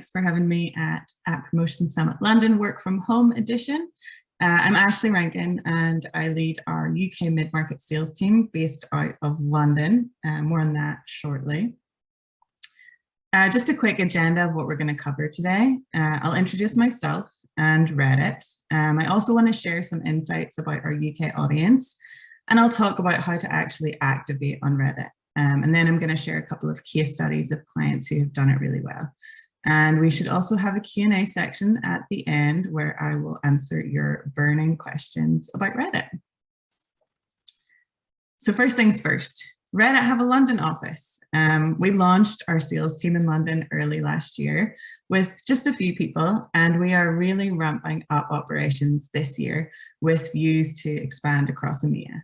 thanks for having me at Promotion Summit London Work From Home edition. I'm Ashley Rankin and I lead our UK mid-market sales team based out of London. More on that shortly. Just a quick agenda of what we're going to cover today. I'll introduce myself and Reddit. I also want to share some insights about our UK audience, and I'll talk about how to actually activate on Reddit. And then I'm going to share a couple of case studies of clients who have done it really well. And we should also have a Q&A section at the end where I will answer your burning questions about Reddit. So first things first, Reddit have a London office. We launched our sales team in London early last year with just a few people, and we are really ramping up operations this year with views to expand across EMEA.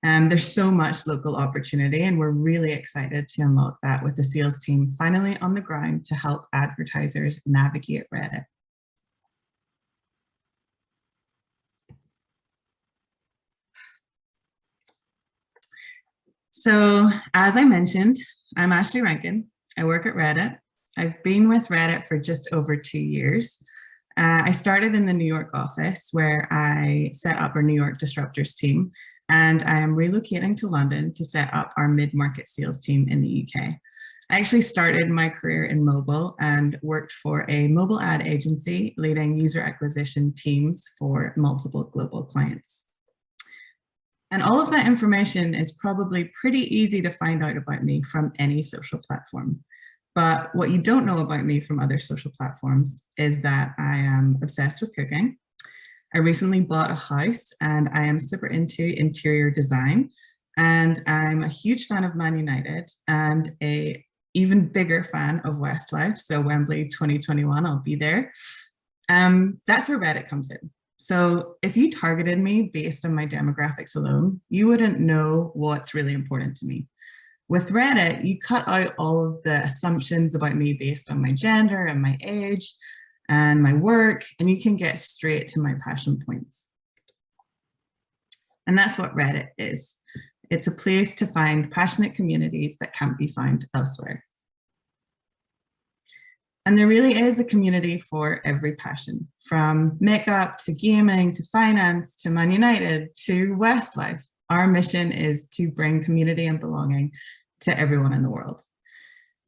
There's so much local opportunity, and we're really excited to unlock that with the sales team finally on the ground to help advertisers navigate Reddit. So, as I mentioned, I'm Ashley Rankin. I work at Reddit. I've been with Reddit for just over 2 years. I started in the New York office where I set up our New York Disruptors team, and I am relocating to London to set up our mid-market sales team in the UK. I actually started my career in mobile and worked for a mobile ad agency leading user acquisition teams for multiple global clients. And all of that information is probably pretty easy to find out about me from any social platform. But what you don't know about me from other social platforms is that I am obsessed with cooking. I recently bought a house and I am super into interior design, and I'm a huge fan of Man United and a even bigger fan of Westlife. So Wembley 2021, I'll be there. That's where Reddit comes in. So if you targeted me based on my demographics alone, you wouldn't know what's really important to me. With Reddit, you cut out all of the assumptions about me based on my gender and my age and my work, and you can get straight to my passion points. And that's what Reddit is. It's a place to find passionate communities that can't be found elsewhere. And there really is a community for every passion, from makeup to gaming to finance to Man United to Westlife. Our mission is to bring community and belonging to everyone in the world.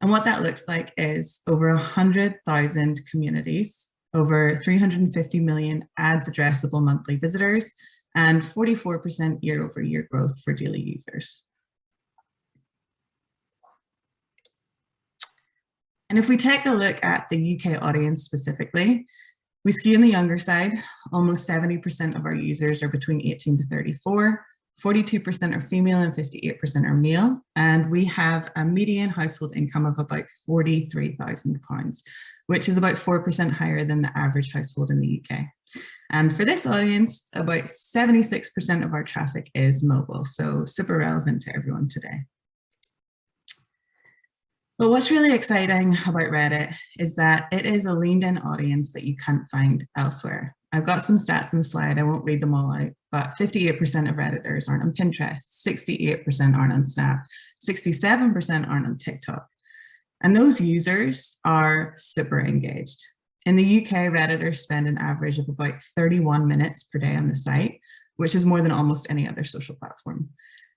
And what that looks like is over 100,000 communities, over 350 million ads addressable monthly visitors, and 44% year-over-year growth for daily users. And if we take a look at the UK audience specifically, we skew on the younger side. Almost 70% of our users are between 18 to 34. 42% are female and 58% are male, and we have a median household income of about £43,000, which is about 4% higher than the average household in the UK. And for this audience, about 76% of our traffic is mobile, so super relevant to everyone today. But what's really exciting about Reddit is that it is a leaned-in audience that you can't find elsewhere. I've got some stats in the slide, I won't read them all out, but 58% of Redditors aren't on Pinterest, 68% aren't on Snap, 67% aren't on TikTok. And those users are super engaged. In the UK, Redditors spend an average of about 31 minutes per day on the site, which is more than almost any other social platform.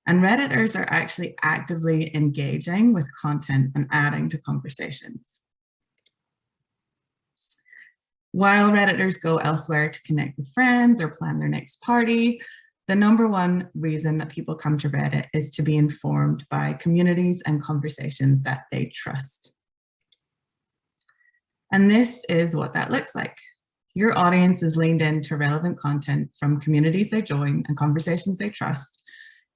And Redditors are actually actively engaging with content and adding to conversations. While Redditors go elsewhere to connect with friends or plan their next party, the #1 reason that people come to Reddit is to be informed by communities and conversations that they trust. And this is what that looks like. Your audience is leaned into relevant content from communities they join and conversations they trust.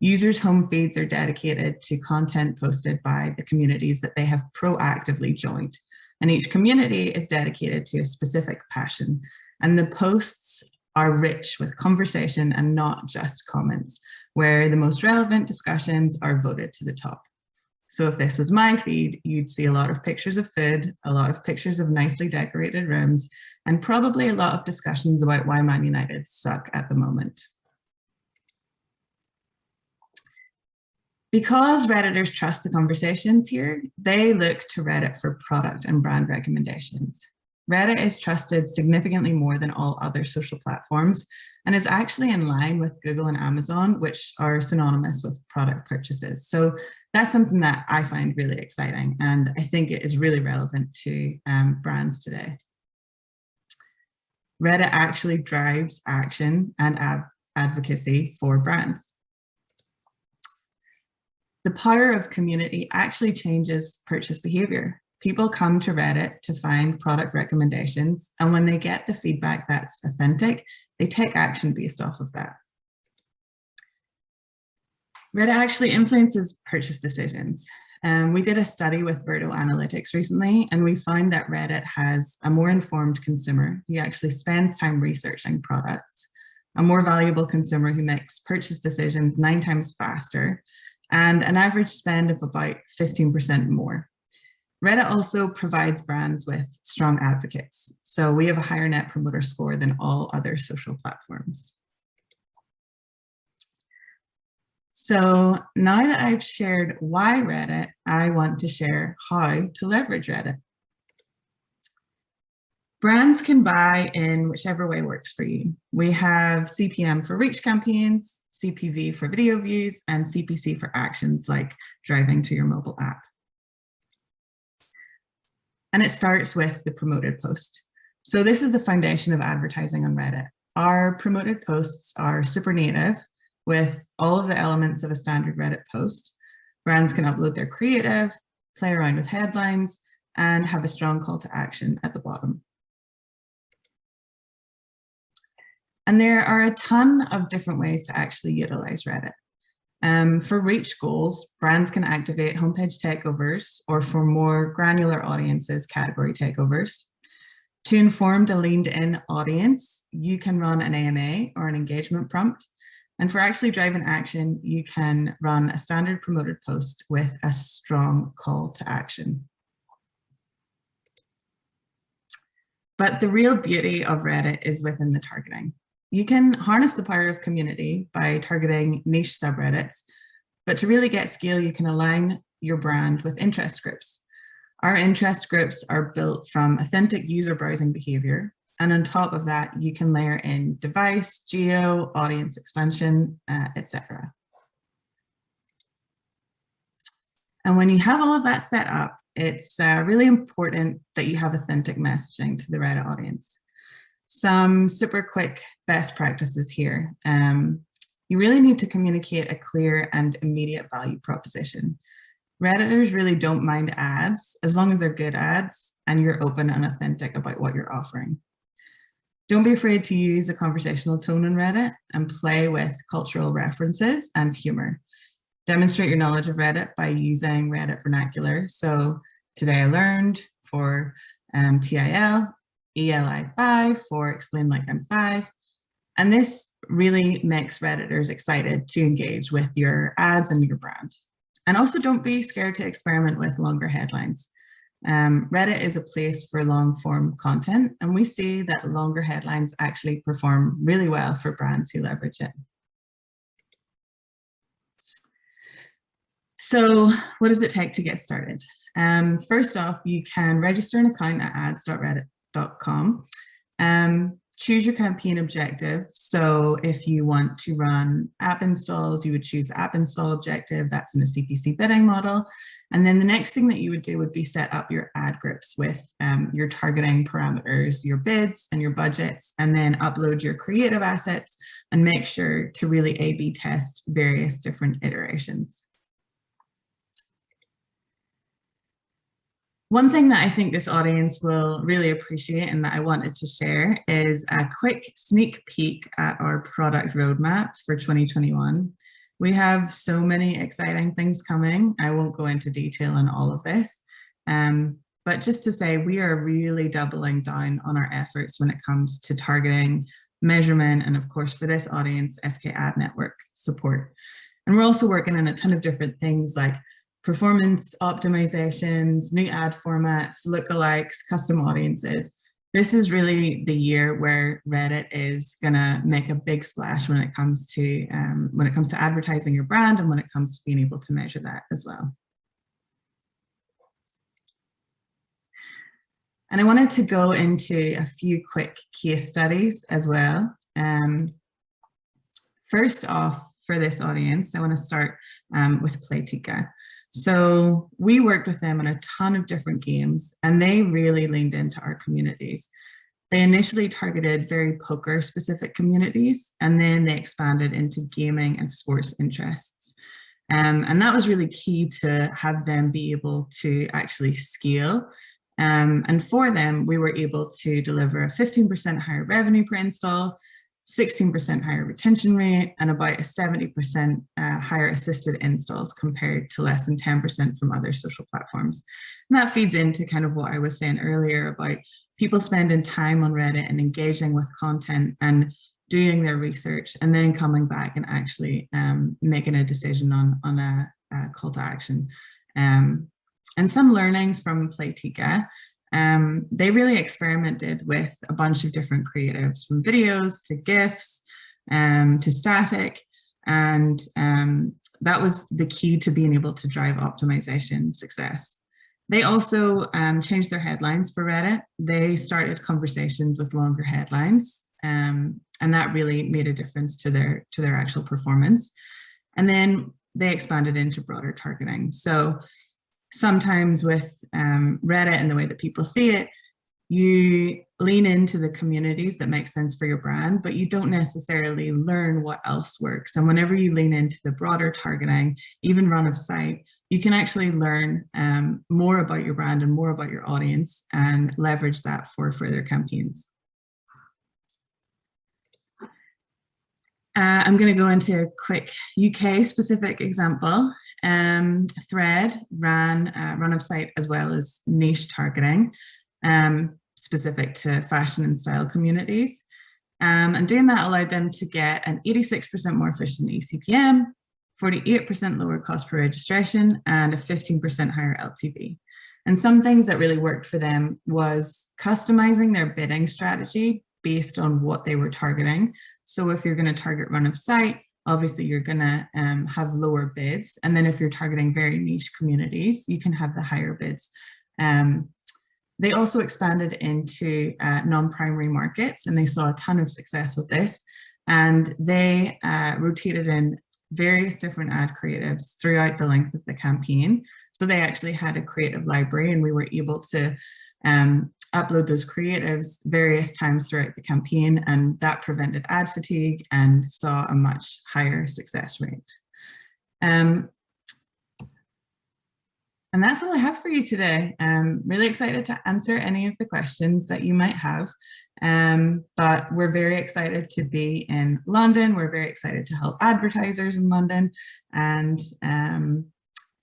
Users' home feeds are dedicated to content posted by the communities that they have proactively joined. And each community is dedicated to a specific passion. And the posts are rich with conversation and not just comments, where the most relevant discussions are voted to the top. So if this was my feed, you'd see a lot of pictures of food, a lot of pictures of nicely decorated rooms, and probably a lot of discussions about why Man United suck at the moment. Because Redditors trust the conversations here, they look to Reddit for product and brand recommendations. Reddit is trusted significantly more than all other social platforms and is actually in line with Google and Amazon, which are synonymous with product purchases. So that's something that I find really exciting, and I think it is really relevant to brands today. Reddit actually drives action and advocacy for brands. The power of community actually changes purchase behavior. People come to Reddit to find product recommendations, and when they get the feedback that's authentic, they take action based off of that. Reddit actually influences purchase decisions. We did a study with Virtual Analytics recently, and we found that Reddit has a more informed consumer who actually spends time researching products, a more valuable consumer who makes purchase decisions 9 times faster, and an average spend of about 15% more. Reddit also provides brands with strong advocates. So we have a higher net promoter score than all other social platforms. So now that I've shared why Reddit, I want to share how to leverage Reddit. Brands can buy in whichever way works for you. We have CPM for reach campaigns, CPV for video views, and CPC for actions like driving to your mobile app. And it starts with the promoted post. So this is the foundation of advertising on Reddit. Our promoted posts are super native with all of the elements of a standard Reddit post. Brands can upload their creative, play around with headlines, and have a strong call to action at the bottom. And there are a ton of different ways to actually utilize Reddit. For reach goals, brands can activate homepage takeovers, or for more granular audiences, category takeovers. To inform the leaned-in audience, you can run an AMA or an engagement prompt. And for actually driving action, you can run a standard promoted post with a strong call to action. But the real beauty of Reddit is within the targeting. You can harness the power of community by targeting niche subreddits, but to really get scale, you can align your brand with interest groups. Our interest groups are built from authentic user browsing behavior, and on top of that, you can layer in device, geo, audience expansion, etc. And when you have all of that set up, it's really important that you have authentic messaging to the Reddit audience. Some super quick best practices here. You really need to communicate a clear and immediate value proposition. Redditors really don't mind ads as long as they're good ads and you're open and authentic about what you're offering. Don't be afraid to use a conversational tone on Reddit and play with cultural references and humor. Demonstrate your knowledge of Reddit by using Reddit vernacular. So today I learned for TIL, ELI5 for explain like I'm 5. And this really makes Redditors excited to engage with your ads and your brand. And also don't be scared to experiment with longer headlines. Reddit is a place for long form content, and we see that longer headlines actually perform really well for brands who leverage it. So what does it take to get started? First off, you can register an account at ads.reddit.com. Choose your campaign objective. So if you want to run app installs, you would choose app install objective. That's in a CPC bidding model. And then the next thing that you would do would be set up your ad groups with your targeting parameters, your bids and your budgets, and then upload your creative assets and make sure to really A/B test various different iterations. One thing that I think this audience will really appreciate and that I wanted to share is a quick sneak peek at our product roadmap for 2021. We have so many exciting things coming. I won't go into detail on all of this, but just to say we are really doubling down on our efforts when it comes to targeting, measurement, and of course for this audience, SKAdNetwork support. And we're also working on a ton of different things like performance optimizations, new ad formats, lookalikes, custom audiences. This is really the year where Reddit is gonna make a big splash when it comes to advertising your brand and when it comes to being able to measure that as well. And I wanted to go into a few quick case studies as well. First off, for this audience, I want to start with Playtika. So we worked with them on a ton of different games, and they really leaned into our communities. They initially targeted very poker specific communities, and then they expanded into gaming and sports interests. And that was really key to have them be able to actually scale. And for them, we were able to deliver a 15% higher revenue per install, 16% higher retention rate, and about a 70% higher assisted installs compared to less than 10% from other social platforms. And that feeds into kind of what I was saying earlier about people spending time on Reddit and engaging with content and doing their research and then coming back and actually making a decision on a call to action. And some learnings from Playtika. They really experimented with a bunch of different creatives, from videos to GIFs to static. And that was the key to being able to drive optimization success. They also changed their headlines for Reddit. They started conversations with longer headlines. And that really made a difference to their actual performance. And then they expanded into broader targeting. So sometimes with Reddit and the way that people see it, you lean into the communities that make sense for your brand, but you don't necessarily learn what else works. And whenever you lean into the broader targeting, even run of site, you can actually learn more about your brand and more about your audience and leverage that for further campaigns. I'm going to go into a quick UK specific example. Thread ran run of site as well as niche targeting specific to fashion and style communities. And doing that allowed them to get an 86% more efficient eCPM, 48% lower cost per registration, and a 15% higher LTV. And some things that really worked for them was customizing their bidding strategy based on what they were targeting. So if you're going to target run of site, obviously you're going to have lower bids. And then if you're targeting very niche communities, you can have the higher bids. They also expanded into non-primary markets, and they saw a ton of success with this. And they rotated in various different ad creatives throughout the length of the campaign. So they actually had a creative library, and we were able to upload those creatives various times throughout the campaign, and that prevented ad fatigue and saw a much higher success rate. And that's all I have for you today. I'm really excited to answer any of the questions that you might have, but we're very excited to be in London. We're very excited to help advertisers in London, and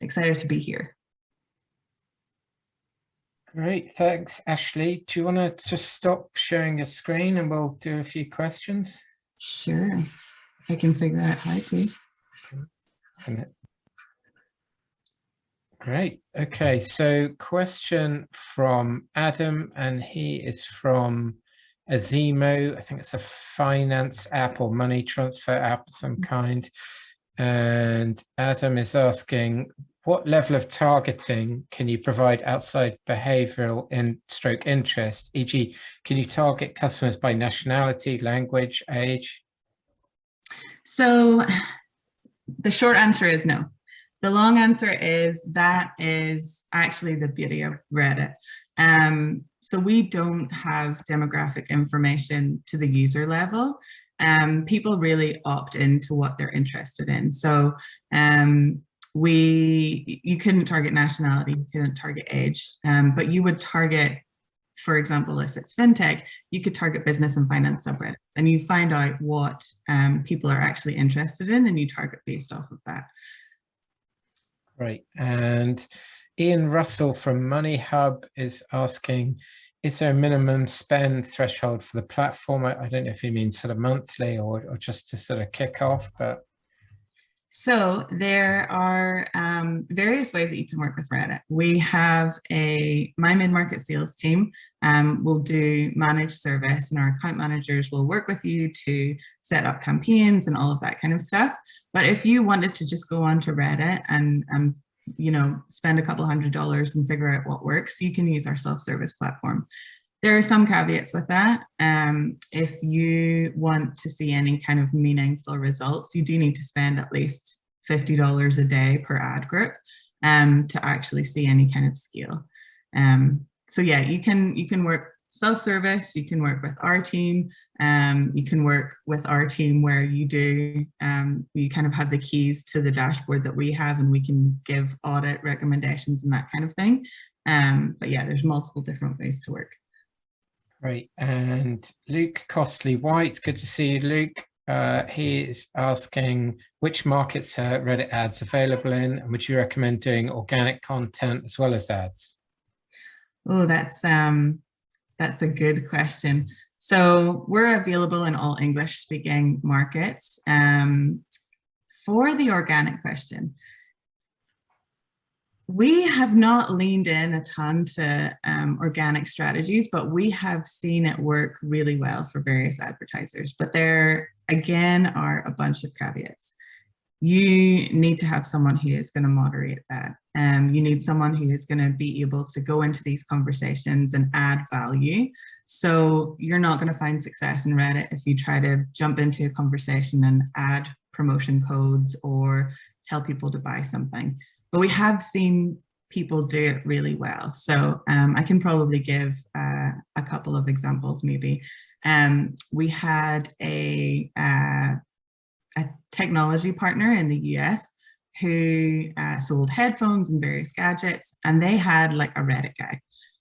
excited to be here. Great, thanks, Ashley. Do you want to just stop sharing your screen and we'll do a few questions? Sure, if I can figure out how to. Great. Okay, so question from Adam, and he is from Azimo. I think it's a finance app or money transfer app of some kind. And Adam is asking, what level of targeting can you provide outside behavioral stroke interest? E.g., can you target customers by nationality, language, age? So the short answer is no. The long answer is that is actually the beauty of Reddit. So we don't have demographic information to the user level. People really opt into what they're interested in. So you couldn't target nationality, you couldn't target age, but you would target, for example, if it's fintech, you could target business and finance subreddits, and you find out what people are actually interested in, and you target based off of that. Right. And Ian Russell from Money Hub is asking, is there a minimum spend threshold for the platform? I don't know if he means sort of monthly or just to sort of kick off, but. So there are various ways that you can work with Reddit. We have my mid-market sales team will do managed service, and our account managers will work with you to set up campaigns and all of that kind of stuff. But if you wanted to just go onto Reddit and spend a couple $100 and figure out what works, you can use our self-service platform. There are some caveats with that. If you want to see any kind of meaningful results, you do need to spend at least $50 a day per ad group to actually see any kind of scale. So yeah, you can work self-service, you can work with our team, you can work with our team where you kind of have the keys to the dashboard that we have, and we can give audit recommendations and that kind of thing. But yeah, there's multiple different ways to work. Great. And Luke Costley White, good to see you, Luke. He is asking which markets are Reddit ads available in, and would you recommend doing organic content as well as ads? Oh, that's a good question. So we're available in all English speaking markets. For the organic question, we have not leaned in a ton to organic strategies, but we have seen it work really well for various advertisers. But there, again, are a bunch of caveats. You need to have someone who is going to moderate that. You need someone who is going to be able to go into these conversations and add value. So you're not going to find success in Reddit if you try to jump into a conversation and add promotion codes or tell people to buy something. But we have seen people do it really well. So I can probably give a couple of examples maybe. We had a technology partner in the US who sold headphones and various gadgets, and they had like a Reddit guy.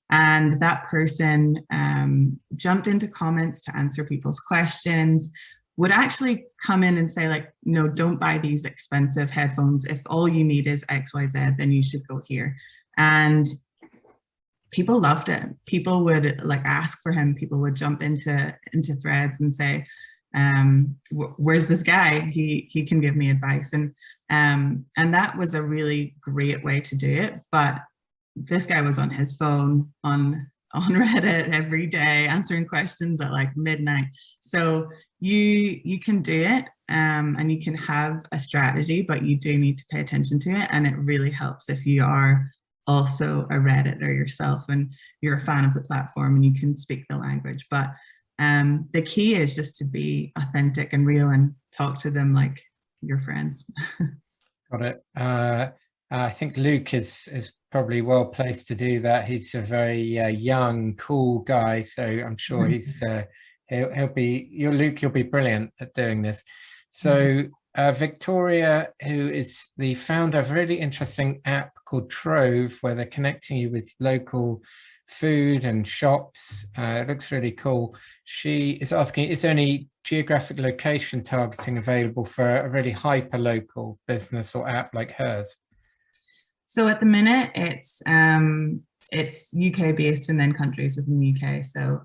And that person jumped into comments to answer people's questions, would actually come in and say like, no, don't buy these expensive headphones. If all you need is XYZ, then you should go here. And people loved it. People would like ask for him. People would jump into threads and say, where's this guy? He can give me advice. And that was a really great way to do it. But this guy was on his phone on Reddit every day, answering questions at like midnight. So you can do it and you can have a strategy, but you do need to pay attention to it. And it really helps if you are also a Redditor yourself and you're a fan of the platform and you can speak the language. But the key is just to be authentic and real and talk to them like your friends. Got it. I think Luke is probably well placed to do that. He's a very young, cool guy, so I'm sure he's he'll be Luke. You'll be brilliant at doing this. So Victoria, who is the founder of a really interesting app called Trove, where they're connecting you with local food and shops. It looks really cool. She is asking, is there any geographic location targeting available for a really hyper local business or app like hers? So at the minute, it's UK based and then countries within the UK. So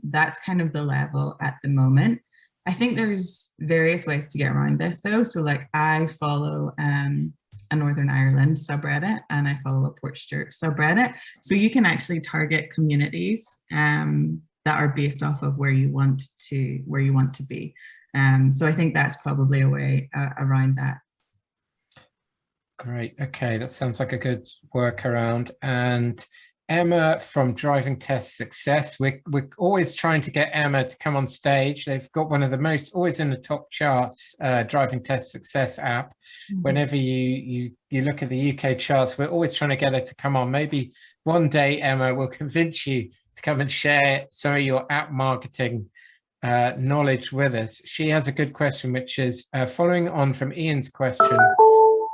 that's kind of the level at the moment. I think there's various ways to get around this though. So like I follow a Northern Ireland subreddit and I follow a Portstewart subreddit. So you can actually target communities that are based off of where you want to be. So I think that's probably a way around that. Great. Okay, that sounds like a good workaround. And Emma from Driving Test Success, we're always trying to get Emma to come on stage. They've got one of the most, always in the top charts, Driving Test Success app. Whenever you look at the UK charts, we're always trying to get her to come on. Maybe one day, Emma, will convince you to come and share some of your app marketing knowledge with us. She has a good question, which is following on from Ian's question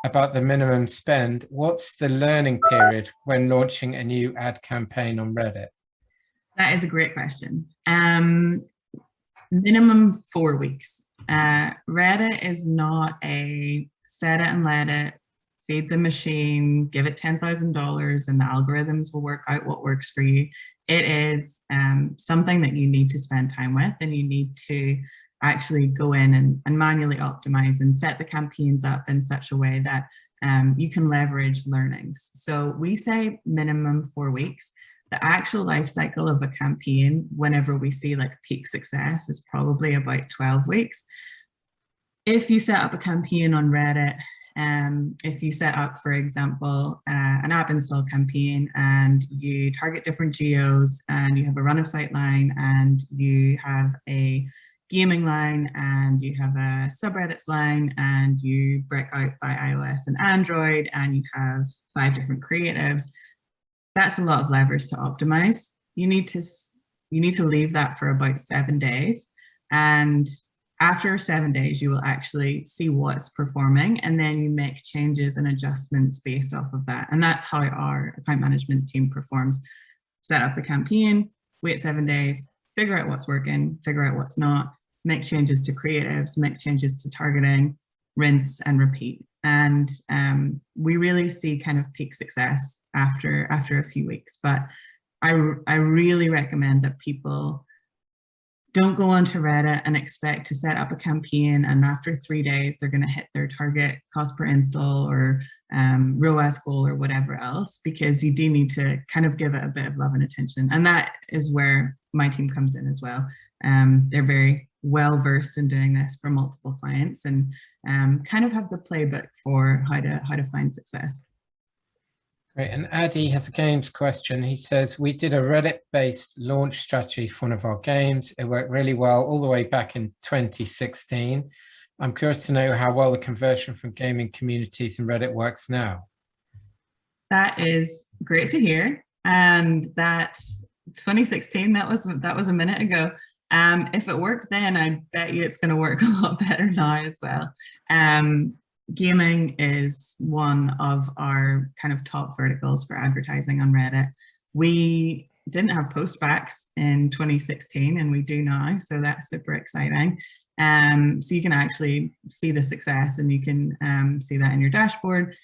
about the minimum spend. What's the learning period when launching a new ad campaign on Reddit? That is a great question. Minimum 4 weeks. Reddit is not a set it and let it, feed the machine, give it $10,000 and the algorithms will work out what works for you. It is something that you need to spend time with, and you need to actually go in and manually optimize and set the campaigns up in such a way that you can leverage learnings. So we say minimum 4 weeks. The actual life cycle of a campaign, whenever we see like peak success, is probably about 12 weeks. If you set up a campaign on Reddit If you set up, for example, an app install campaign and you target different geos and you have a run of sight line and you have a gaming line and you have a subreddits line and you break out by iOS and Android and you have 5 different creatives, that's a lot of levers to optimize. You need to leave that for about 7 days, and after 7 days you will actually see what's performing, and then you make changes and adjustments based off of that. And that's how our account management team performs. Set up the campaign, wait 7 days, figure out what's working, figure out what's not, make changes to creatives, make changes to targeting, rinse and repeat. And we really see kind of peak success after a few weeks. But I really recommend that people don't go onto Reddit and expect to set up a campaign and after 3 days they're going to hit their target cost per install or ROAS goal or whatever else, because you do need to kind of give it a bit of love and attention. And that is where my team comes in as well. They're very well versed in doing this for multiple clients and kind of have the playbook for how to find success. Great. And Addy has a games question. He says, we did a Reddit-based launch strategy for one of our games. It worked really well all the way back in 2016. I'm curious to know how well the conversion from gaming communities in Reddit works now. That is great to hear. And that 2016, that was a minute ago. If it worked then, I bet you it's going to work a lot better now as well. Gaming is one of our kind of top verticals for advertising on Reddit. We didn't have postbacks in 2016 and we do now, so that's super exciting. So you can actually see the success and you can see that in your dashboard.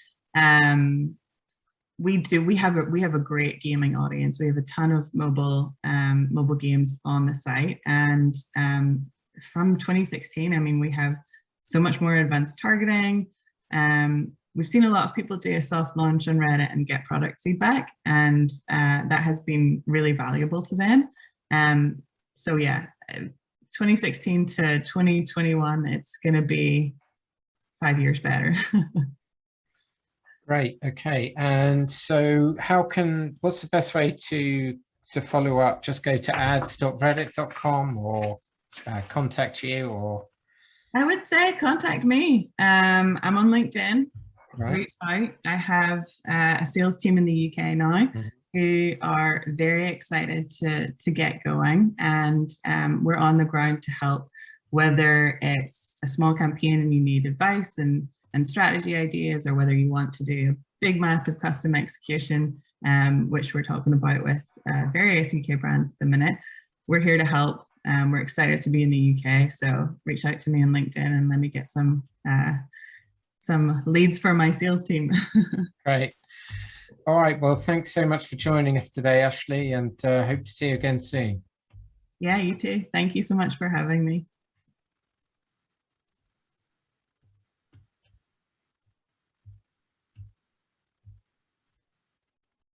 We have a great gaming audience. We have a ton of mobile games on the site, and from 2016, I mean, we have so much more advanced targeting. We've seen a lot of people do a soft launch on Reddit and get product feedback, and that has been really valuable to them. So yeah, 2016 to 2021, it's going to be 5 years better. Right. Okay. And so what's the best way to follow up? Just go to ads.reddit.com or contact you, or? I would say contact me. I'm on LinkedIn. Right. Reach out. I have a sales team in the UK now who are very excited to get going, and we're on the ground to help, whether it's a small campaign and you need advice and strategy ideas, or whether you want to do a big, massive custom execution, which we're talking about with various UK brands at the minute. We're here to help. We're excited to be in the UK, so reach out to me on LinkedIn and let me get some leads for my sales team. Great. All right. Well, thanks so much for joining us today, Ashley, and hope to see you again soon. Yeah, you too. Thank you so much for having me.